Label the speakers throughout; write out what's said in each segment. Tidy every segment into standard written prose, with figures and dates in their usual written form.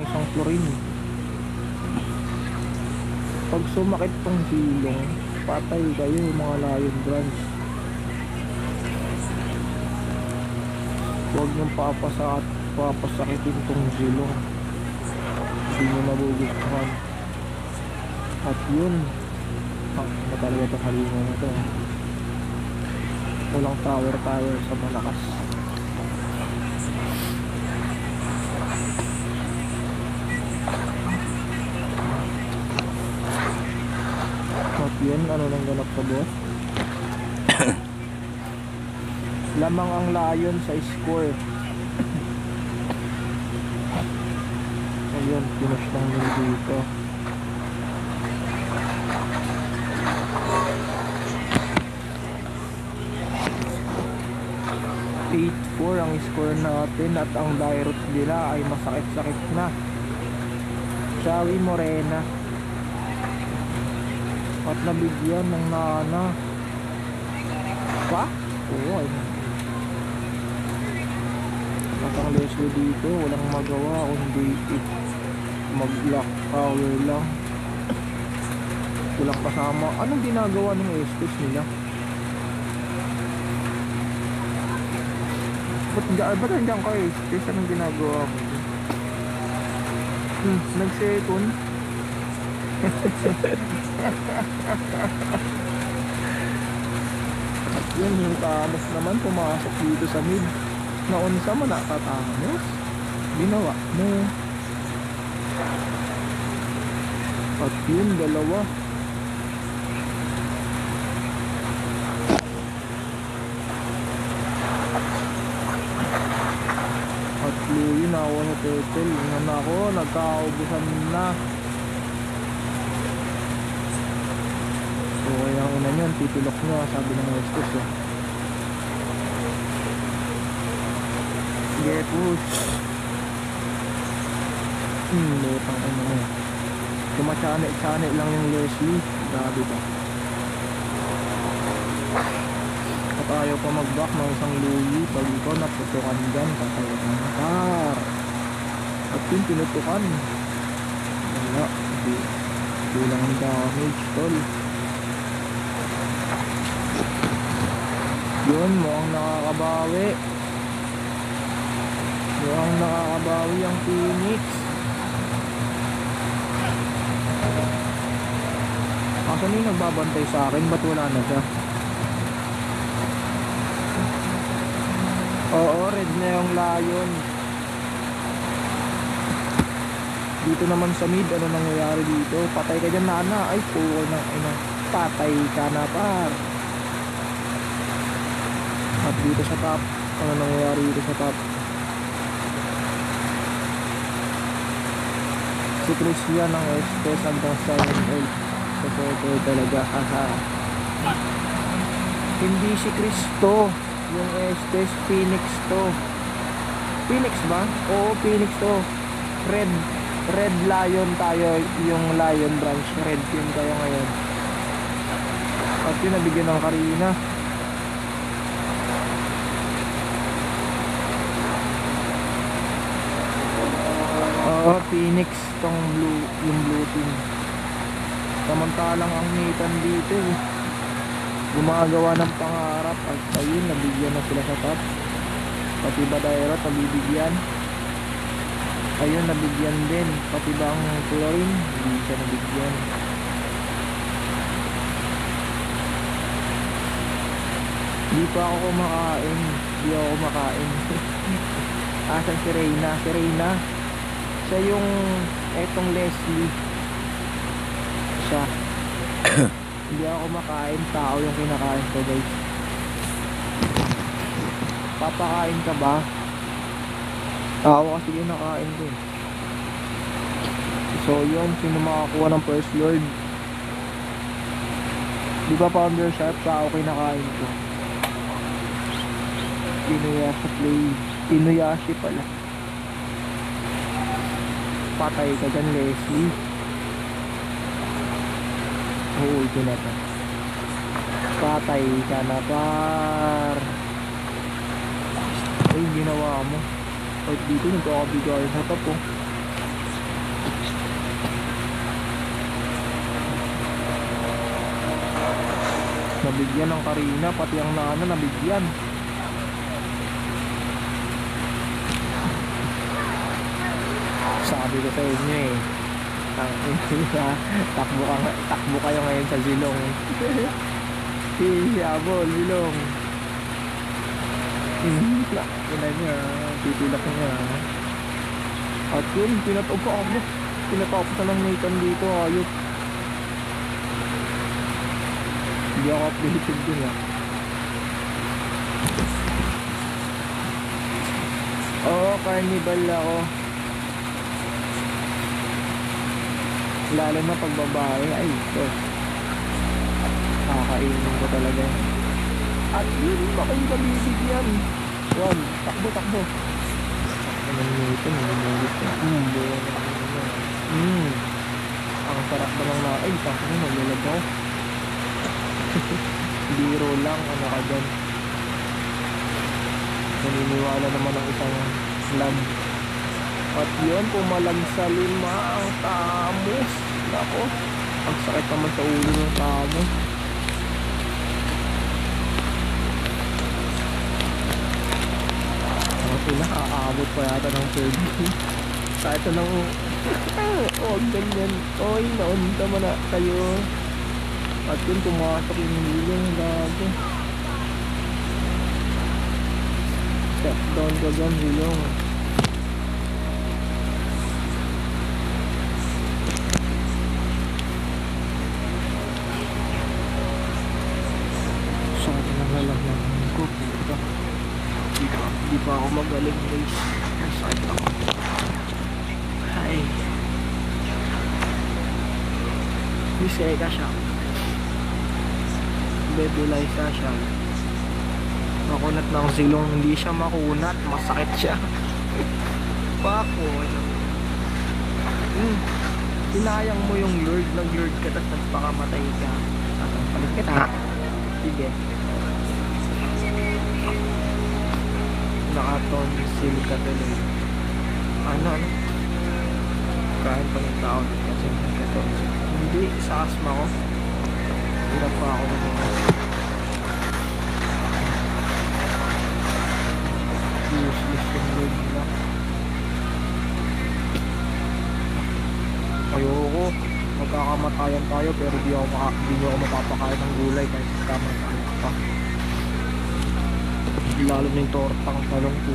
Speaker 1: isang florin. Pag sumakit tong silong, patay kayo mga lion branch. Huwag niyong papasakitin tong silong, hindi nyo magugustuhan. At yun, na talaga ito halina na ito. Walang tower sa malakas. At yun, ano nang ganap sa boss? Lamang ang lion sa score. Ayun, finish lang nila dito. (8-4) ang score natin at ang direct nila ay masakit-sakit na. Xavi Morena at nabigyan ng nana pa? Oo, ayun. At ang Leslie dito walang magawa kundi mag-lock power lang. Walang kasama. Anong ginagawa ng Estes nila? Ba't nandiyan ka Estes? Anong ginagawa mo? Nag-second. At yun, yung Thanos naman pumasok dito sa mid. Naunsa mo nakatamos, ginawa mo. At yun, dalawa. At Louie nawa sa turtle. Yan ako, nagkaubusan na. So kaya ang una nyan, titulok nyo, sabi ng Estes eh. Sige, push. Lutang ano na. Kumachane lang yung Leslie. Grabe ba. At ayaw pa mag-back ng isang Louie. Pag ikaw naputukan dyan, kakayo ka ng car. At yung pinutukan. Wala. Hindi lang ang damage, tol. Yun, mukhang nakakabawi. Mukhang nakakabawi ang Phoenix. Asan yung nagbabantay sa akin? Ba't wala na siya? Oo, red na yung lion. Dito naman sa mid, ano nangyayari dito? Patay ka dyan, nana. Ay, puwal na. Patay ka na, par. At dito sa top, ano nangyayari dito sa top? Si Christian ng Estes hanggang 7-8. So talaga, haha. Hindi si Cristo yung Estes, Phoenix to. Phoenix ba? Oo, Phoenix to. Red lion tayo, yung lion branch. Red team tayo ngayon. At yun, nabigyan ng Karina. Oo, Phoenix tong blue, yung blue team. Samantalang ang Nathan dito gumagawa ng pangarap. At ayun, nabigyan na sila sa top. Pati ba Dairot nabibigyan? Ayun, nabigyan din. Pati ba ang Florin? Hindi siya nabigyan. Hindi pa ako kumakain. Hindi ako kumakain. Asan si Reyna? Si Reyna, siya yung etong Leslie. Siya. Hindi ako kumakain. Tao yung kinakain ko, guys. Papakain ka ba? Tao kasi kinakain ko. So yun, sino makakuha ng first lord? Di ba Founder Sharp? Tao kinakain ko. Inuyashi play. Inuyashi pala. Patay ka dyan, Leslie. Oo, ito na pa. Patay ka na, par. Ay, ginawa mo. Kahit dito nagkakabigay sa top, oh. nabigyan ng Karina, pati ang nana nabigyan. Sabi ko sa inyo eh, takbo kayo ngayon sa Zilong. Siyabol, Zilong. Ina niya, titilak niya. At yun, pinatapos na ng Nathan dito, ayop. Hindi ako updated dun ah. Oo, carnival ako. Lalo na pagbabae, ay ito. Kakainin ko talaga. At yun, baka yung kabibigyan. Yan, takbo. Ang sarap naman na, ay, takbo na, lalagaw. Biro lang, ano ka dyan. Naniniwala naman ang isang lag. At yun, pumalag sa 5 ang tamos. Nako, ang sakit naman sa ulo ng tamos. Sila aabot pa yata ng 30. Kahit nang huwag ganyan. Oy, naunta mo na kayo. At yun, pumasok yung bilong gago. Step down ka dyan, bilong. Saan na nalagyan ko? Puta. Di pa ako magaling guys. Sakit ako. Hi. Bisaya ka siya. Baby Liza siya. Makunat ng Zilong. Hindi siya makunat. Masakit siya. Bako. Sinayang mo yung Lord. Nag-Lord ka tapos nagpakamatay ka. Palit kita. Sige. Naka-tonsil ka tuloy. Ano? Kain pa ng taon kasi naka-tonsil. Hindi, sa asma ko. Hirap pa ako naman. Useless yung load nila. Ayoko. Magkakamatayan tayo pero di nyo ako mapapakain ng gulay kahit kamatayan pa. Lalo na yung tortang talong po.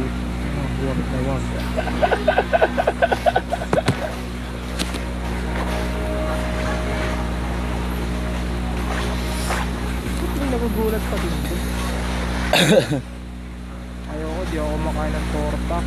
Speaker 1: Huwag na wag. May nagugulat pa din ko. Ayoko, di ako makain ng torta.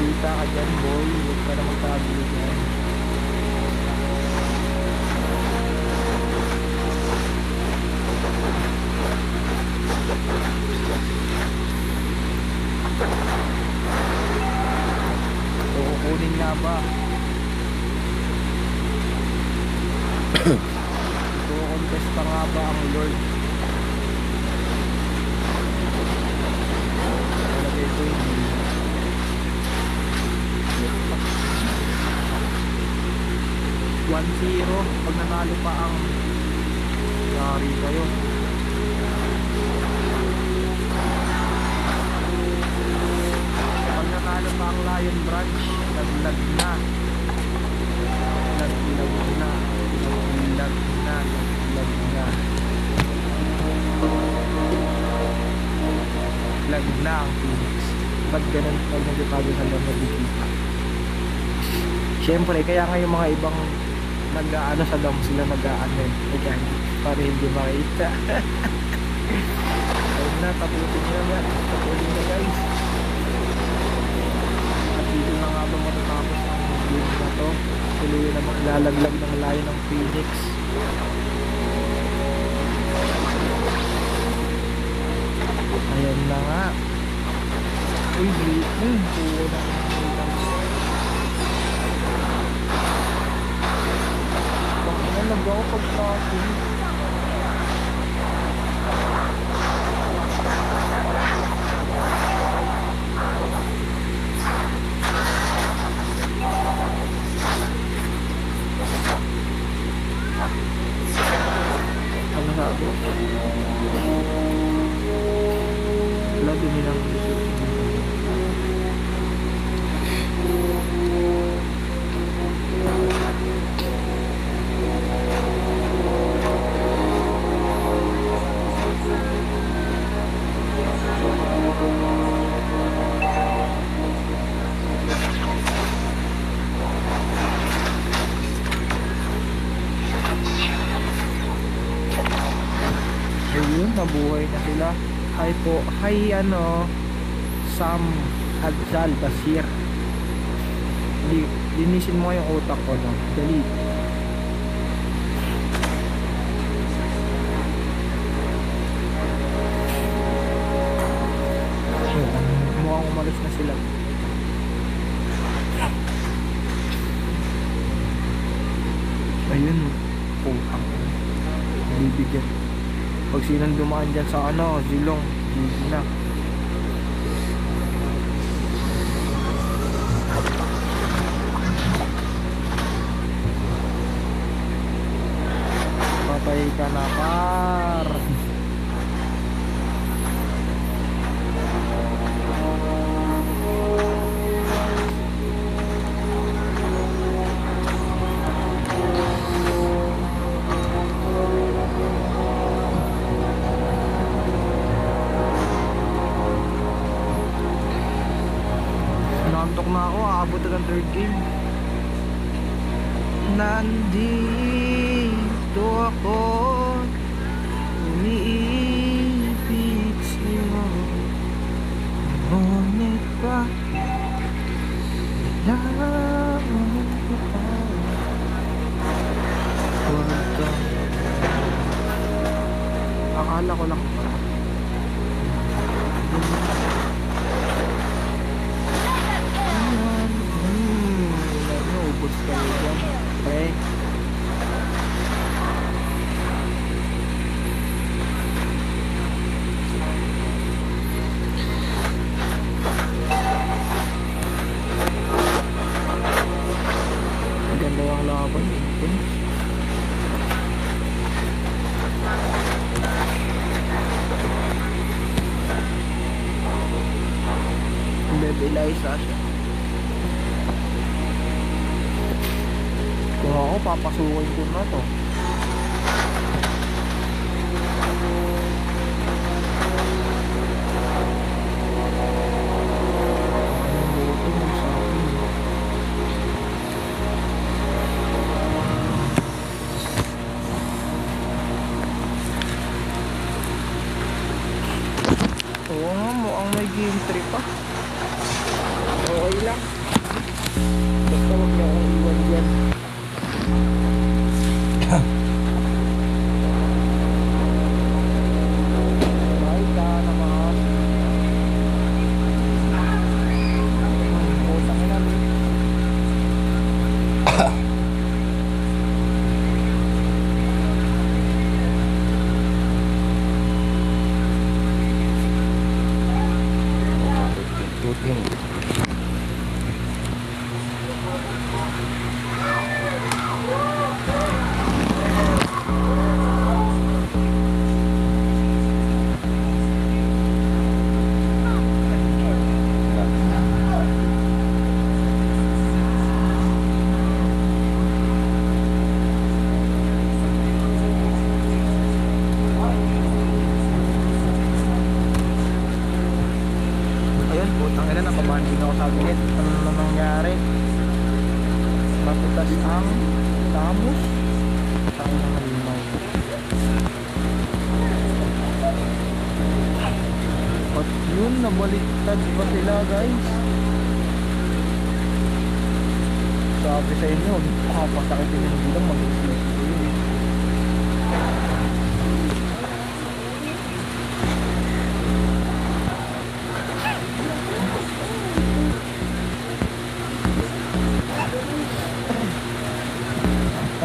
Speaker 1: Kita ka dyan boy, huwag ka na magtabi dyan. So kukunin nga ba? So contest pa nga ba ang Lord? Talagay ko yun. 1-0 pag nanalo pa ang yari kayo. Pag nanalo pa ang Lion Branch, naglag na. Lag na ang Phoenix. Ba't ganun pag nagtatago sa lang nabikita? Siyempre, kaya nga yung mga ibang nag-aano sa dam sila nag-aano eh. Para hindi makita. Ayun na, tapusin nyo na. Tapusin nyo guys. At dito na nga ba matatapos ang game na to. Tuloy namang lalaglag ng layo ng Phoenix. Ayan na nga. talaga ako pag traffic. Ano sabi? Wala din nilang isip. Ayun, nabuhay na sila. Hi po. Hi Sam Hadzal Basir. Linisin mo yung utak ko, no? Dali. Mukhang umalis na sila. Ayun, putang. Bibigyan. Pag sinong dumaan dyan sa Zilong, hindi na. Patay ka na, par. Nantok na ako, aabot na ng third game. Nandito ako, umiibig sa'yo. Ngunit ba kailangan ko pa? Huwag ka. Akala ko lang pa. Ubus kayo dyan. Okay. Maganda yung laban. Bebe Liza siya. Kung ako, papasukin ko na to. Anong boto mo sa akin? Oo nga, mukhang may game trip pa. Okay lang. Basta huwag niya akong iwan dyan. Nakabanding ako sa gilid. Ano na nangyari? Maputas ang tamos. Tayo ng halimaw. At yun, nabaliktad pa sila, guys. Sabi sa inyo, pasakitin yung bilang mag-isip.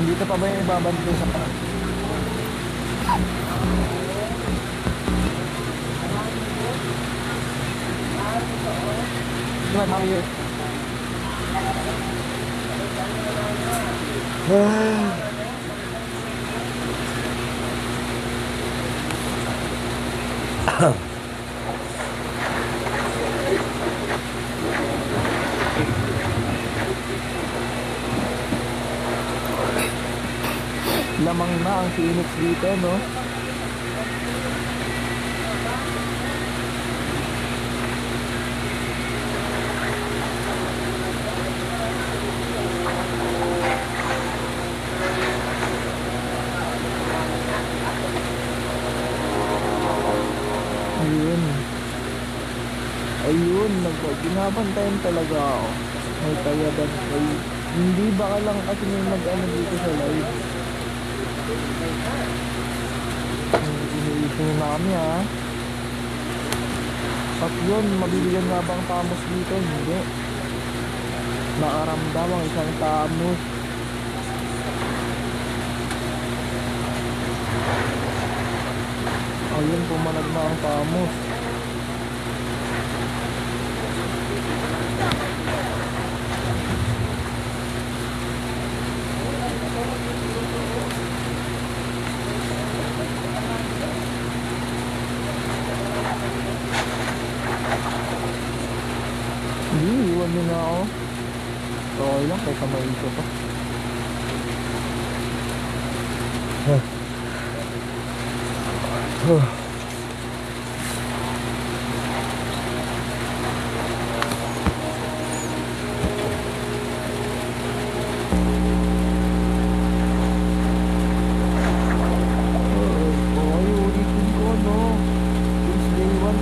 Speaker 1: Dito pa ba yung ibabantay sa parang? Tayo. Lamang na ang Phoenix dito, no? Ayun. Ayun, binabantayan talaga ako. May tayadan ay hindi baka lang kasi may mag-ano dito sa live. Iniisip na kami ha. At yun, mabibigyan nga bang tamos dito? Hindi. Nakaramdam ang isang tamos. Ayun, pumanag na ang tamos. Hindi, iwan nyo na ako. Okay lang, kaysa may isa pa. Okay, ulitin ko, no? Since day 1,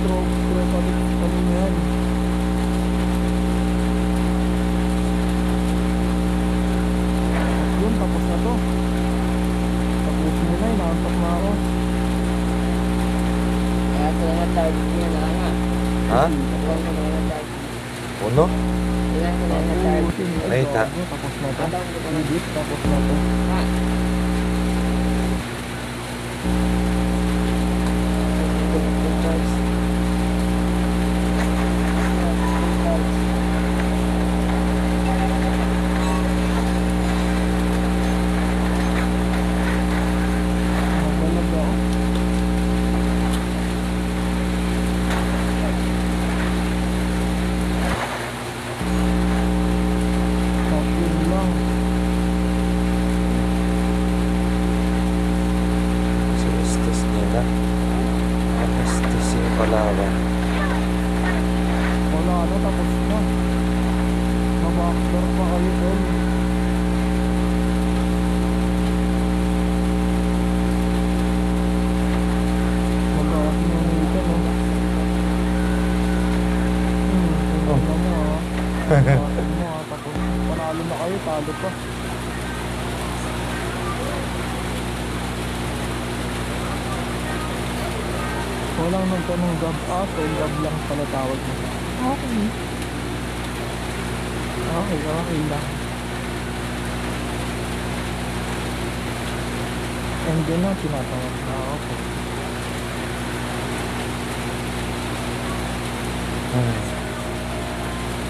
Speaker 1: tropalit kami yan. Yun, tapos na to. Tapusin mo na, inaantok na ako.
Speaker 2: Kaya ito na target niya na nga.
Speaker 3: Ha?
Speaker 2: Nakuha mo na nga target.
Speaker 3: Uno?
Speaker 2: Kaya ito na nga target.
Speaker 1: Tapusin,
Speaker 3: Ay,
Speaker 1: tapos na to. Edit, tapos na to.
Speaker 2: Ha?
Speaker 1: Magalag ako. Tapos lang.
Speaker 3: Sinistis nila. Anestis yung Palawan.
Speaker 1: Wala na, tapos na. Mabakdor pa kayo tol. Mag-aas na yung ito, no? Tingnan mo ah. Tingnan mo ah, tapos panalo na kayo, talo pa. Walang nagtanong gab so gab lang pala tawag mo. Okay. Okay lang. And then na, tinatawag na ako.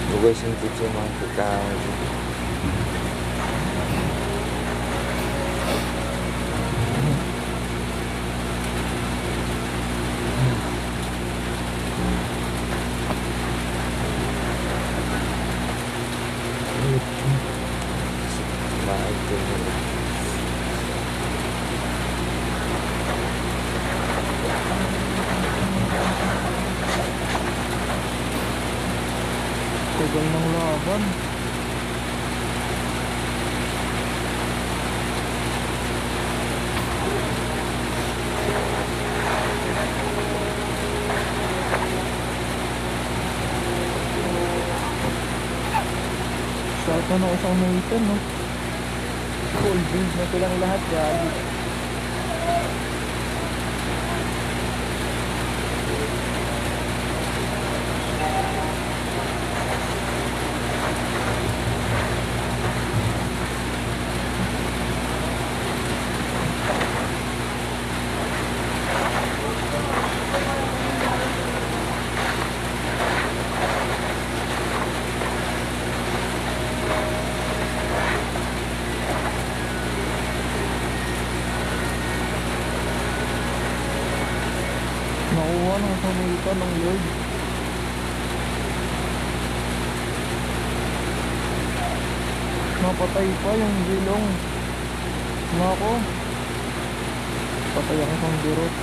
Speaker 3: Bugay sentit yung mga kakao. Maayos din nila.
Speaker 1: Tagal ng laban. Start na ng isang Nathan, no? Full build na silang lahat, gagi. ng sumita ng Lord. Napatay pa yung gilong. Nako. Patay ang isang dirot.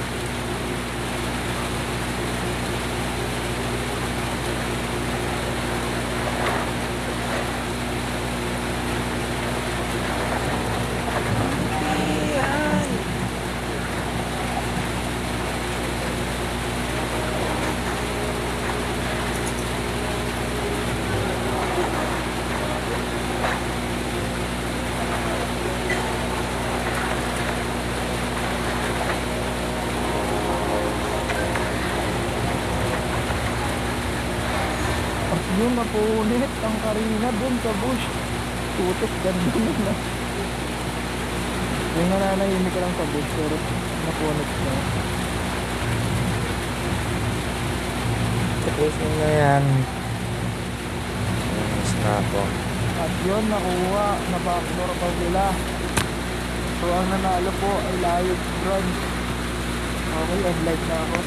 Speaker 1: Yun, napunit ang Karina dun sa bush. Putik, ganda na. Yung nananahimik ka lang sa bush, pero napunit na.
Speaker 3: Tapos na yan. Namiss na ako.
Speaker 1: At yun, nakuha na backdoor pa sila. So ang nanalo po ay Live Bronze. Okay, end live na ako.